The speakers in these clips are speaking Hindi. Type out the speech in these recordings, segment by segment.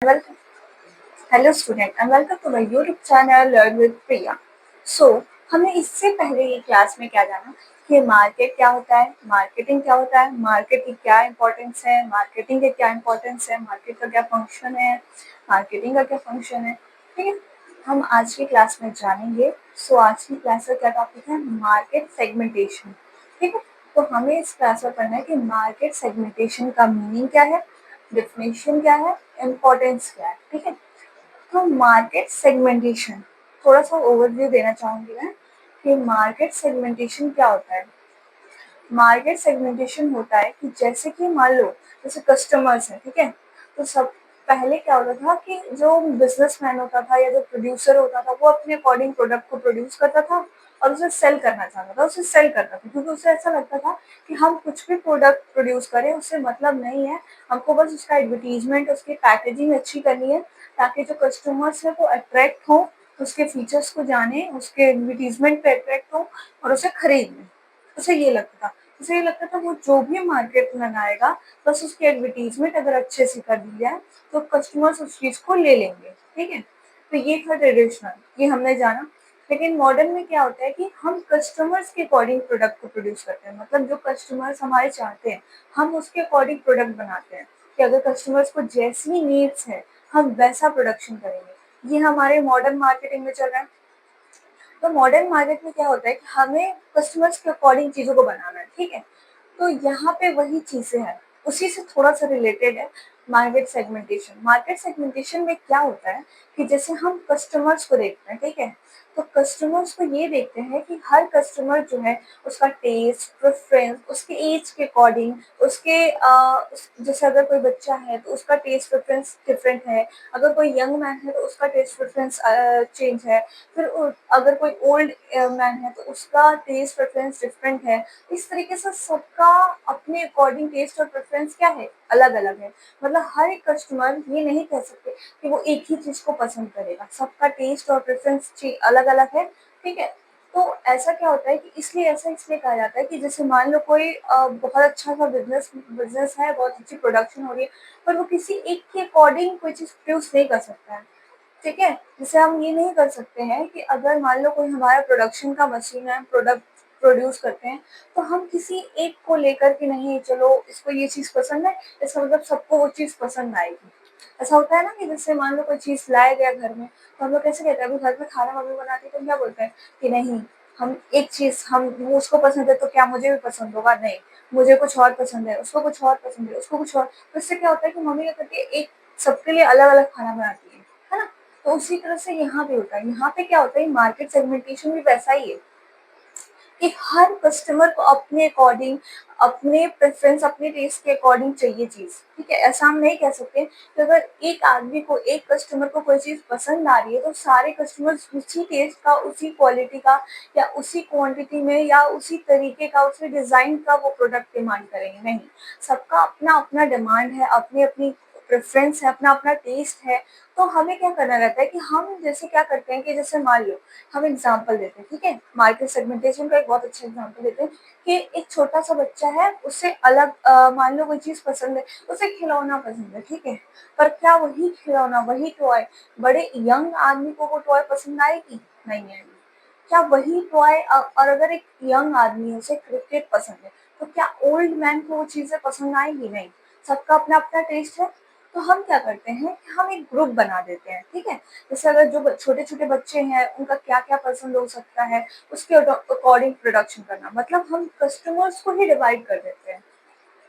Welcome. Hello student and welcome to my YouTube channel Learn with Priya. So हमने इससे पहले ये क्लास में क्या जाना कि मार्केट क्या होता है, मार्केटिंग क्या होता है, मार्केट की क्या इंपॉर्टेंस है, मार्केटिंग के क्या इंपॉर्टेंस है, मार्केट का क्या फंक्शन है, मार्केटिंग का क्या फंक्शन है। ठीक है, हम आज की क्लास में जानेंगे। सो आज की क्लास का क्या टॉपिक है, मार्केट सेगमेंटेशन। ठीक है, तो हमें इस क्लास में पढ़ना है कि मार्केट सेगमेंटेशन का मीनिंग क्या है, डेफिनेशन क्या है, इम्पोर्टेंस क्या है। ठीक है, तो मार्केट सेगमेंटेशन थोड़ा सा ओवरव्यू देना चाहूंगी मैं कि मार्केट सेगमेंटेशन क्या होता है। मार्केट सेगमेंटेशन होता है कि जैसे कि मान लो जैसे कस्टमर्स हैं, ठीक है, तो सब पहले क्या होता था कि जो बिजनेसमैन होता था या जो प्रोड्यूसर होता था वो अपने अकॉर्डिंग प्रोडक्ट को प्रोड्यूस करता था और उसे सेल करना चाहता था, उसे सेल करता था क्योंकि उसे ऐसा लगता था कि हम कुछ भी प्रोडक्ट प्रोड्यूस करें उससे मतलब नहीं है, हमको बस उसका एडवर्टीजमेंट, उसकी पैकेजिंग अच्छी करनी है ताकि जो कस्टमर्स है वो अट्रैक्ट हो, उसके फीचर्स को जाने, उसके एडवर्टीजमेंट पे अट्रैक्ट हो और उसे खरीद लें। उसे ये लगता था, उसे ये लगता था वो जो भी मार्केट में लगाएगा बस उसकी एडवर्टीजमेंट अगर अच्छे से कर दी जाए तो कस्टमर्स उस चीज को ले लेंगे। ठीक है, तो ये था ट्रेडिशनल, ये हमने जाना। लेकिन मॉडर्न में क्या होता है कि हम कस्टमर्स के अकॉर्डिंग प्रोडक्ट को प्रोड्यूस करते हैं, मतलब जो कस्टमर्स हमारे चाहते हैं हम उसके अकॉर्डिंग प्रोडक्ट बनाते हैं कि अगर कस्टमर्स को जैसी नीड्स है हम वैसा प्रोडक्शन करेंगे। ये हमारे मॉडर्न मार्केटिंग में चल रहा है। तो मॉडर्न मार्केट में क्या होता है कि हमें कस्टमर्स के अकॉर्डिंग चीज़ों को बनाना है। ठीक है, तो यहाँ पे वही चीज़ें हैं, उसी से थोड़ा सा रिलेटेड है मार्केट सेगमेंटेशन। मार्केट सेगमेंटेशन में क्या होता है कि जैसे हम कस्टमर्स को देखते हैं, ठीक है, तो कस्टमर्स को ये देखते हैं कि हर कस्टमर जो है उसका टेस्ट प्रेफरेंस उसके एज के अकॉर्डिंग, उसके जैसे अगर कोई बच्चा है तो उसका टेस्ट प्रेफरेंस डिफरेंट है, अगर कोई यंग मैन है तो उसका टेस्ट प्रेफरेंस चेंज है, फिर अगर कोई ओल्ड मैन है तो उसका टेस्ट प्रेफरेंस डिफरेंट है। इस तरीके से सबका अपने अकॉर्डिंग टेस्ट और प्रेफरेंस क्या है, अलग अलग है। मतलब हर एक कस्टमर ये नहीं कह सकते कि वो एक ही चीज को पसंद करेगा, सबका टेस्ट और प्रेफरेंस अलग अलग है। ठीक है, तो ऐसा क्या होता है कि इसलिए ऐसा इसलिए कहा जाता है कि जैसे मान लो कोई बहुत अच्छा सा बिजनेस बिजनेस है, बहुत अच्छी प्रोडक्शन हो रही है, पर वो किसी एक के अकॉर्डिंग कोई चीज प्रोड्यूस नहीं कर सकता है। ठीक है, जैसे हम ये नहीं कर सकते हैं कि अगर मान लो कोई हमारा प्रोडक्शन का मशीन है, प्रोडक्ट प्रोड्यूस करते हैं, तो हम किसी एक को लेकर के नहीं, चलो इसको ये चीज़ पसंद है, इसका मतलब सबको वो चीज़ पसंद आएगी। ऐसा होता है ना कि जैसे मान लो कोई चीज़ लाया गया घर में, तो हम लोग कैसे कहते हैं, अभी घर में खाना मम्मी बनाती है तो हम क्या बोलते हैं कि नहीं, हम एक चीज़, हम वो उसको पसंद है तो क्या मुझे भी पसंद होगा, नहीं, मुझे कुछ और पसंद है, उसको कुछ और पसंद है, उसको कुछ और। तो इससे क्या होता है कि मम्मी क्या करती है, एक सबके लिए अलग अलग खाना बनाती है ना। तो उसी तरह से यहाँ पे होता है, यहाँ पे क्या होता है, मार्केट सेगमेंटेशन भी वैसा ही है कि हर कस्टमर को अपने अकॉर्डिंग, अपने प्रेफरेंस, अपने टेस्ट के अकॉर्डिंग चाहिए चीज। ठीक है, ऐसा हम नहीं कह सकते कि अगर एक आदमी को, एक कस्टमर को कोई चीज पसंद आ रही है तो सारे कस्टमर्स उसी टेस्ट का, उसी क्वालिटी का या उसी क्वांटिटी में या उसी तरीके का, उसी डिजाइन का वो प्रोडक्ट डिमांड करेंगे, नहीं। सबका अपना अपना डिमांड है, अपनी अपनी प्रेफरेंस है, अपना अपना टेस्ट है। तो हमें क्या करना रहता है कि हम जैसे क्या करते हैं कि जैसे मान लो हम एग्जाम्पल देते हैं, ठीक है, मार्केट सेगमेंटेशन का एक बहुत अच्छा एग्जाम्पल देते हैं कि एक छोटा सा बच्चा है, उसे अलग मान लो कोई चीज पसंद है, उसे खिलौना पसंद है, ठीक है, पर क्या वही खिलौना, वही टॉय बड़े यंग आदमी को वो टॉय पसंद आएगी, नहीं आएगी। क्या वही टॉय, और अगर एक यंग आदमी है उसे क्रिकेट पसंद है, तो क्या ओल्ड मैन को वो चीजें पसंद आएगी, नहीं। सबका अपना अपना टेस्ट है। तो हम क्या करते हैं कि हम एक ग्रुप बना देते हैं, ठीक है, जैसे अगर जो छोटे छोटे बच्चे हैं उनका क्या क्या पसंद हो सकता है उसके अकॉर्डिंग प्रोडक्शन करना, मतलब हम कस्टमर्स को ही डिवाइड कर देते हैं।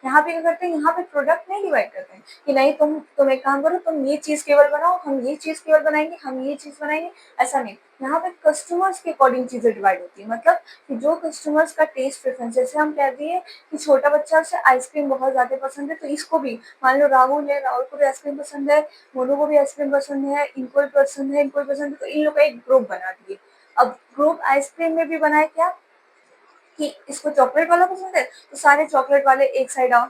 यहाँ पे क्या करते हैं, यहाँ पे प्रोडक्ट नहीं डिवाइड करते हैं कि नहीं तुम एक काम करो, तुम ये चीज केवल बनाओ, हम ये चीज केवल बनाएंगे, हम ये चीज बनाएंगे, ऐसा नहीं। यहाँ पे कस्टमर्स के अकॉर्डिंग चीजें डिवाइड होती है, मतलब कि जो कस्टमर्स का टेस्ट प्रेफरेंस, जैसे हम कह दिए कि छोटा बच्चा उसे आइसक्रीम बहुत ज्यादा पसंद है, तो इसको भी मान लो राहुल है, राहुल को भी आइसक्रीम पसंद है, मोनू को भी आइसक्रीम पसंद है, इनको भी पसंद है, इनको भी पसंद है, तो इन लोग का एक ग्रुप बना दिए। अब ग्रुप आइसक्रीम में भी बनाए क्या कि इसको चॉकलेट वाला पसंद है तो सारे चॉकलेट वाले एक साइड आओ,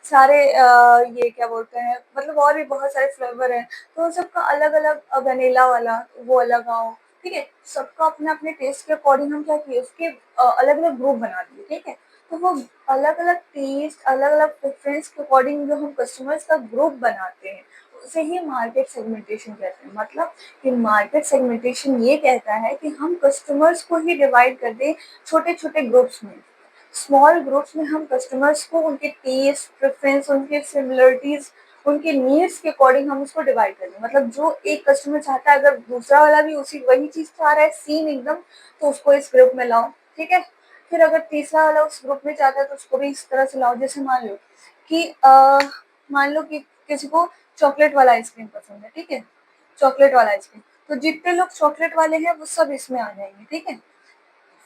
सारे ये क्या बोलते हैं, मतलब और भी बहुत सारे फ्लेवर हैं तो उन सबका अलग अलग, वेनिला वाला वो अलग आओ। ठीक है, सबका अपने अपने टेस्ट के अकॉर्डिंग हम क्या किए, उसके अलग अलग ग्रुप बना दिए। ठीक है, तो वो अलग अलग टेस्ट, अलग अलग प्रेफरेंस के अकॉर्डिंग जो हम कस्टमर्स का ग्रुप बनाते हैं, उसे ही मार्केट सेगमेंटेशन कहते हैं। मतलब कि मार्केट सेगमेंटेशन ये कहता है कि हम कस्टमर्स को ही डिवाइड कर दें छोटे-छोटे ग्रुप्स में। स्मॉल ग्रुप्स में हम कस्टमर्स को उनके टेस्ट, प्रेफ़रेंस, उनके सिमिलरिटीज़, उनके नीड्स के अकॉर्डिंग हम उसको डिवाइड कर दें। मतलब जो एक कस्टमर चाहता है, अगर दूसरा वाला भी उसी वही चीज़ चाह रहा है सेम एकदम, तो उसको इस ग्रुप में लाओ, ठीक है? फिर अगर तीसरा वाला उस ग्रुप में चाहता है तो उसको भी इस तरह से लाओ। जैसे कि मान लो कि किसी को चॉकलेट वाला आइसक्रीम पसंद है, ठीक है? चॉकलेट वाला आइसक्रीम, तो जितने लोग चॉकलेट वाले हैं वो सब इसमें आ जाएंगे, ठीक है?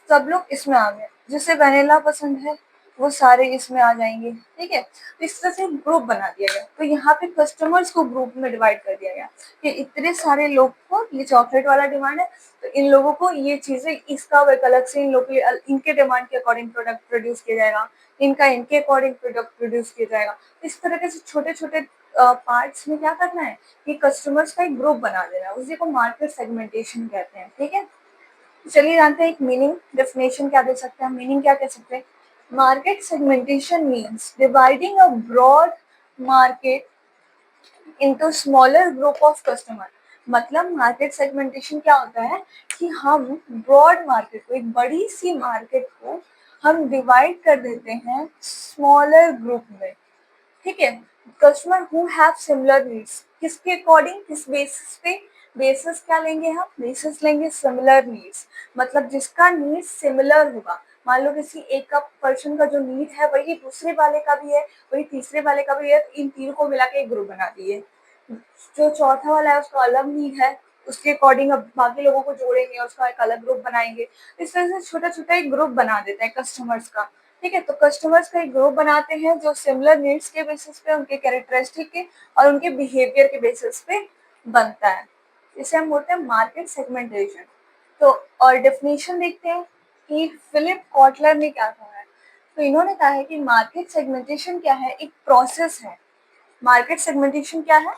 सब लोग इसमें आ गए। जिसे वैनिला पसंद है वो सारे इसमें आ जाएंगे, ठीक है? तो इस तरह से ग्रुप बना दिया गया। तो यहाँ पे कस्टमर्स को ग्रुप में डिवाइड कर दिया गया कि इतने सारे लोग को ये चॉकलेट वाला डिमांड है, तो इन लोगों को ये चीजें, इसका एक अलग से इन लोग के इनके डिमांड के अकॉर्डिंग प्रोडक्ट प्रोड्यूस किया जाएगा, इनका इनके अकॉर्डिंग प्रोडक्ट प्रोड्यूस किया जाएगा। इस तरह से छोटे छोटे पार्ट्स में क्या करना है कि कस्टमर्स का एक ग्रुप बना देना है। उसी को मार्केट सेगमेंटेशन कहते हैं, ठीक है? चलिए जानते हैं एक मीनिंग, डेफिनेशन क्या दे सकते हैं, मीनिंग क्या कह सकते हैं। Market segmentation means dividing a broad market into smaller group of customer. मतलब मार्केट सेगमेंटेशन क्या होता है कि हम ब्रॉड मार्केट को, एक बड़ी सी मार्केट को हम डिवाइड कर देते हैं स्मॉलर ग्रुप में, ठीक है? Customer who have similar needs, किसके अकॉर्डिंग, किस बेसिस पे, बेसिस क्या लेंगे हम, बेसिस लेंगे सिमिलर नीड्स। मतलब जिसका नीड सिमिलर होगा। मान लो किसी एक का पर्सन का जो नीड है वही दूसरे वाले का भी है, वही तीसरे वाले का भी है, तो इन तीनों को मिला के एक ग्रुप बना दिए। जो चौथा वाला है उसका अलग नीड है, उसके अकॉर्डिंग अब बाकी लोगों को जोड़ेंगे, उसका एक अलग ग्रुप बनाएंगे। इस तरह से छोटा छोटा एक ग्रुप बना देते हैं कस्टमर्स का, ठीक है? तो कस्टमर्स का एक ग्रुप बनाते हैं जो सिमिलर नीड्स के बेसिस पे, उनके कैरेक्टरिस्टिक के और उनके बिहेवियर के बेसिस पे बनता है। इसे हम बोलते हैं मार्केट सेगमेंटेशन। तो और डेफिनेशन देखते हैं कि फिलिप कॉटलर ने क्या कहा है। तो इन्होंने कहा है कि मार्केट सेगमेंटेशन क्या है, एक प्रोसेस है। मार्केट सेगमेंटेशन क्या है,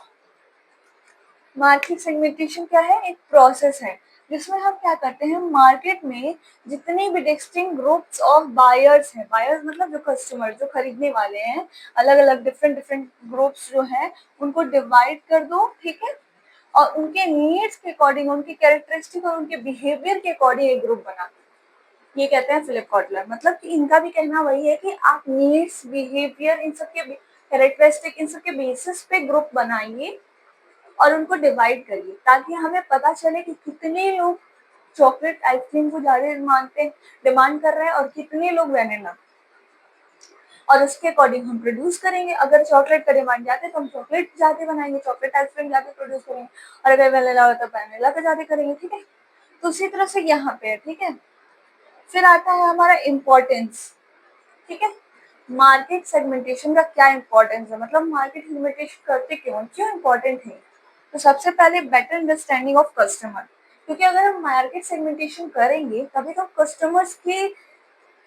मार्केट सेगमेंटेशन क्या है, एक प्रोसेस है जिसमें हम क्या करते हैं, मार्केट में जितने भी डिस्टिंक्ट ग्रुप्स ऑफ बायर्स हैं, बायर्स मतलब जो कस्टमर, जो खरीदने वाले हैं, अलग अलग डिफरेंट डिफरेंट ग्रुप्स जो हैं उनको डिवाइड कर दो, ठीक है? और उनके नीड्स के अकॉर्डिंग, उनके कैरेक्टरिस्टिक और उनके बिहेवियर के अकॉर्डिंग एक ग्रुप बना दो। ये कहते हैं फिलिप कॉटलर। मतलब कि इनका भी कहना वही है कि आप नीड्स, बिहेवियर, इन सब के कैरेक्टरिस्टिक, इन सब के बेसिस पे ग्रुप बनाइए और उनको डिवाइड करिए ताकि हमें पता चले कि कितने लोग चॉकलेट आइसक्रीम को ज्यादा डिमांड कर रहे हैं और कितने लोग वैनिला, और उसके अकॉर्डिंग हम प्रोड्यूस करेंगे। अगर चॉकलेट का डिमांड ज्यादा है तो हम चॉकलेट ज्यादा बनाएंगे, चॉकलेट आइसक्रीम ज्यादा प्रोड्यूस करेंगे, और अगर वैनिला हो तो वैनिला का ज्यादा करेंगे, ठीक है? तो उसी तरह से यहाँ पे है, ठीक है? फिर आता है हमारा इम्पोर्टेंस, ठीक है? मार्केट सेगमेंटेशन का क्या इम्पोर्टेंस है, मतलब मार्केट सेगमेंटेशन करते क्यों, क्यों इम्पोर्टेंट है? तो सबसे पहले बेटर अंडरस्टैंडिंग ऑफ कस्टमर, क्योंकि अगर हम मार्केट सेगमेंटेशन करेंगे तभी तो कस्टमर्स के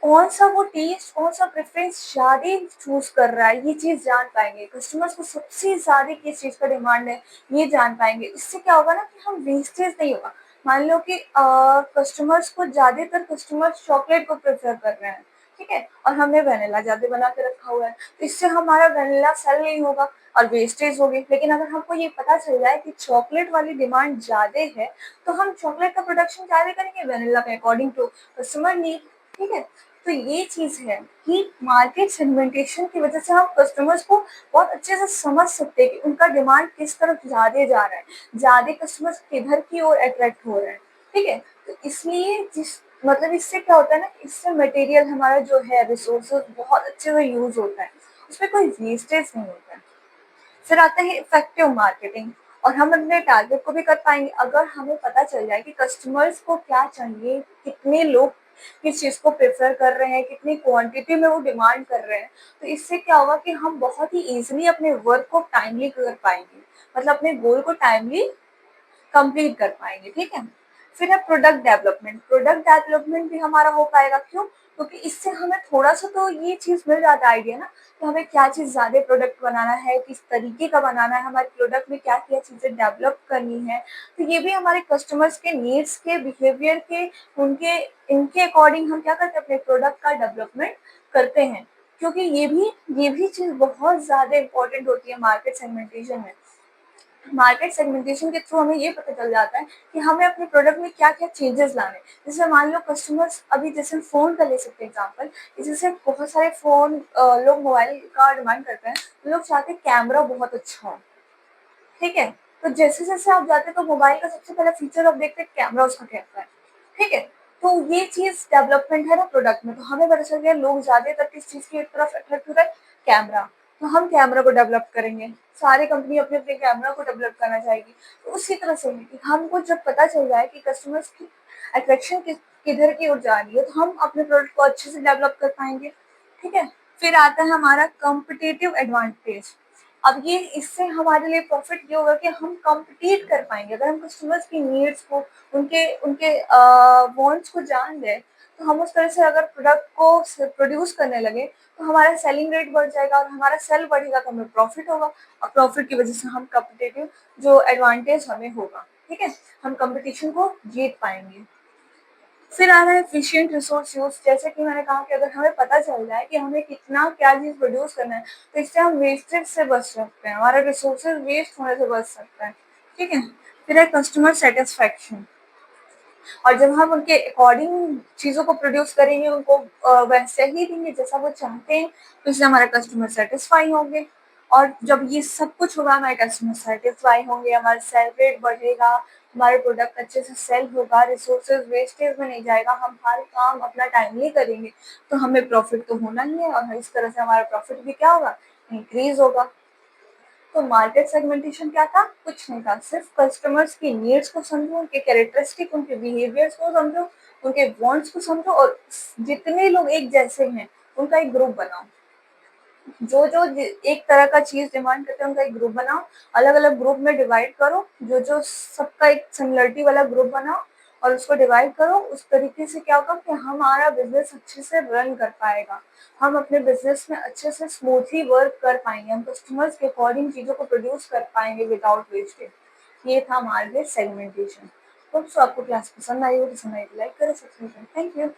कौन सा वो टेस्ट, कौन सा प्रेफरेंस ज्यादा चूज कर रहा है, ये चीज जान पाएंगे। कस्टमर्स को सबसे ज्यादा किस चीज का डिमांड है ये जान पाएंगे। इससे क्या होगा ना कि हम वेस्टेज नहीं होगा। मान लो कि कस्टमर्स को, ज्यादातर कस्टमर्स चॉकलेट को प्रेफर कर रहे हैं, ठीक है, और हमने वेनिला ज्यादा बना के रखा हुआ है, तो इससे हमारा वेनिला सेल नहीं होगा और वेस्टेज होगी। लेकिन अगर हमको ये पता चल जाए कि चॉकलेट वाली डिमांड ज्यादा है तो हम चॉकलेट का प्रोडक्शन ज्यादा करेंगे वेनिला के अकॉर्डिंग टू कस्टमर नीड, ठीक है? तो ये चीज है कि मार्केट सेगमेंटेशन की वजह से हम कस्टमर्स को बहुत अच्छे से समझ सकते हैं कि उनका डिमांड किस तरफ ज्यादा जा रहा है, ज्यादा कस्टमर्स किधर की ओर अट्रैक्ट हो रहे हैं, ठीक है? तो इसलिए जिस मतलब इससे क्या होता है ना, इससे मटेरियल हमारा जो है, रिसोर्सेज बहुत अच्छे से यूज होता है, उसमें कोई वेस्टेज नहीं होता है। फिर आता है इफेक्टिव मार्केटिंग, और हम अपने टारगेट को भी कर पाएंगे अगर हमें पता चल जाए कि कस्टमर्स को क्या चाहिए, कितने लोग किस चीज को प्रेफर कर रहे हैं, कितनी क्वांटिटी में वो डिमांड कर रहे हैं। तो इससे क्या होगा कि हम बहुत ही इजीली अपने वर्क को टाइमली कर पाएंगे, मतलब अपने गोल को टाइमली कंप्लीट कर पाएंगे, ठीक है? फिर है प्रोडक्ट डेवलपमेंट। प्रोडक्ट डेवलपमेंट भी हमारा हो पाएगा, क्यों? क्योंकि इससे हमें थोड़ा सा तो ये चीज मिल जाता है आइडिया ना कि हमें क्या चीज ज्यादा प्रोडक्ट बनाना है, किस तरीके का बनाना है, हमारे प्रोडक्ट में क्या क्या चीजें डेवलप करनी है। तो ये भी हमारे कस्टमर्स के नीड्स के, बिहेवियर के, उनके इनके अकॉर्डिंग हम क्या करते हैं, अपने प्रोडक्ट का डेवलपमेंट करते हैं। क्योंकि ये भी चीज बहुत ज्यादा इंपॉर्टेंट होती है मार्केट सेगमेंटेशन में। मार्केट सेगमेंटेशन के थ्रू हमें ये पता चल जाता है कि हमें अपने प्रोडक्ट में क्या-क्या चेंजेस लाने हैं। जैसे मान लो कस्टमर्स अभी जैसे फ़ोन का ले सकते हैं एग्ज़ाम्पल, जैसे बहुत सारे फ़ोन लोग मोबाइल का डिमांड करते हैं, तो लोग चाहते हैं कैमरा बहुत अच्छा हो, ठीक है? तो जैसे-जैसे आप जाते हैं तो मोबाइल का सबसे पहला फीचर आप देखते हैं कैमरा उसका कैसा है, ठीक है? तो ये चीज़ डेवलपमेंट है ना प्रोडक्ट में, तो हमें पता चल गया लोग ज़्यादातर किस चीज़ की तरफ अट्रैक्ट हो रहे हैं, कैमरा। तो हम कैमरा को डेवलप करेंगे, सारी कंपनी अपने-अपने कैमरा को डेवलप करना चाहेगी। तो उसी तरह से है कि हमको जब पता चल जाए कि कस्टमर्स की अट्रैक्शन किधर की ओर जा रही है, तो हम अपने प्रोडक्ट को अच्छे से डेवलप कर पाएँगे, ठीक है? फिर आता है हमारा कॉम्पिटिटिव एडवांटेज। अब ये इससे हमारे लिए प्रॉफिट ये होगा कि हम कॉम्पिटिट कर पाएँगे। अगर हम कस्टमर्स की नीड्स को, उनके उनके वांट्स को जान लें, तो हम उस तरह से अगर प्रोडक्ट को प्रोड्यूस करने लगे, तो हमारा सेलिंग रेट बढ़ जाएगा और हमारा सेल बढ़ेगा तो हमें प्रॉफिट होगा और प्रॉफिट की वजह से हम कॉम्पिटिटिव जो एडवांटेज हमें होगा, ठीक है? हम कंपटीशन को जीत पाएँगे। फिर आ रहा है एफिशिएंट रिसोर्स यूज़। जैसे कि मैंने कहा कि अगर हमें पता चल जाए कि हमें कितना क्या चीज़ प्रोड्यूस करना है, तो इससे हम वेस्टेज से बच सकते हैं, हमारा रिसोर्सेज़ वेस्ट होने से बच सकता है, ठीक है? फिर है कस्टमर सैटिस्फैक्शन। और जब हम उनके अकॉर्डिंग चीज़ों को प्रोड्यूस करेंगे, उनको वैसे ही देंगे जैसा वो चाहते हैं, तो इससे हमारे कस्टमर सैटिस्फाई होंगे और जब ये सब कुछ होगा हमारे कस्टमर सैटिस्फाई होंगे, हमारा सेल रेट बढ़ेगा, हमारे प्रोडक्ट अच्छे से सेल होगा, रिसोर्सेज़ वेस्टेज में नहीं जाएगा, हम हर काम अपना टाइमली करेंगे, तो हमें प्रॉफिट तो होना ही है और इस तरह से हमारा प्रॉफिट भी क्या होगा? इंक्रीज़ होगा। तो मार्केट सेगमेंटेशन क्या था? कुछ नहीं था, सिर्फ कस्टमर्स की नीड्स को समझो, उनके कैरेक्टरिस्टिक, उनके बिहेवियर्स को समझो, उनके वांट्स को समझो और जितने लोग एक जैसे हैं, उनका एक ग्रुप बनाओ। जो एक तरह का चीज़ डिमांड करते हैं, उनका एक ग्रुप बनाओ, अलग-अलग ग्रुप में डिवाइड करो, जो-जो सबका एक सिमिलरिटी वाला ग्रुप बनाओ और उसको डिवाइड करो। उस तरीके से क्या होगा कि हमारा बिज़नेस अच्छे से रन कर पाएगा। हम अपने बिज़नेस में अच्छे से स्मूथली वर्क कर पाएँगे, हम कस्टमर्स के अकॉर्डिंग चीज़ों को प्रोड्यूस कर पाएँगे विदाउट वेस्टेज। ये था मार्केट सेगमेंटेशन। होप सो आपको क्लास पसंद आई हो, पसंद आई तो लाइक करें, सब्सक्राइब करें। Thank you.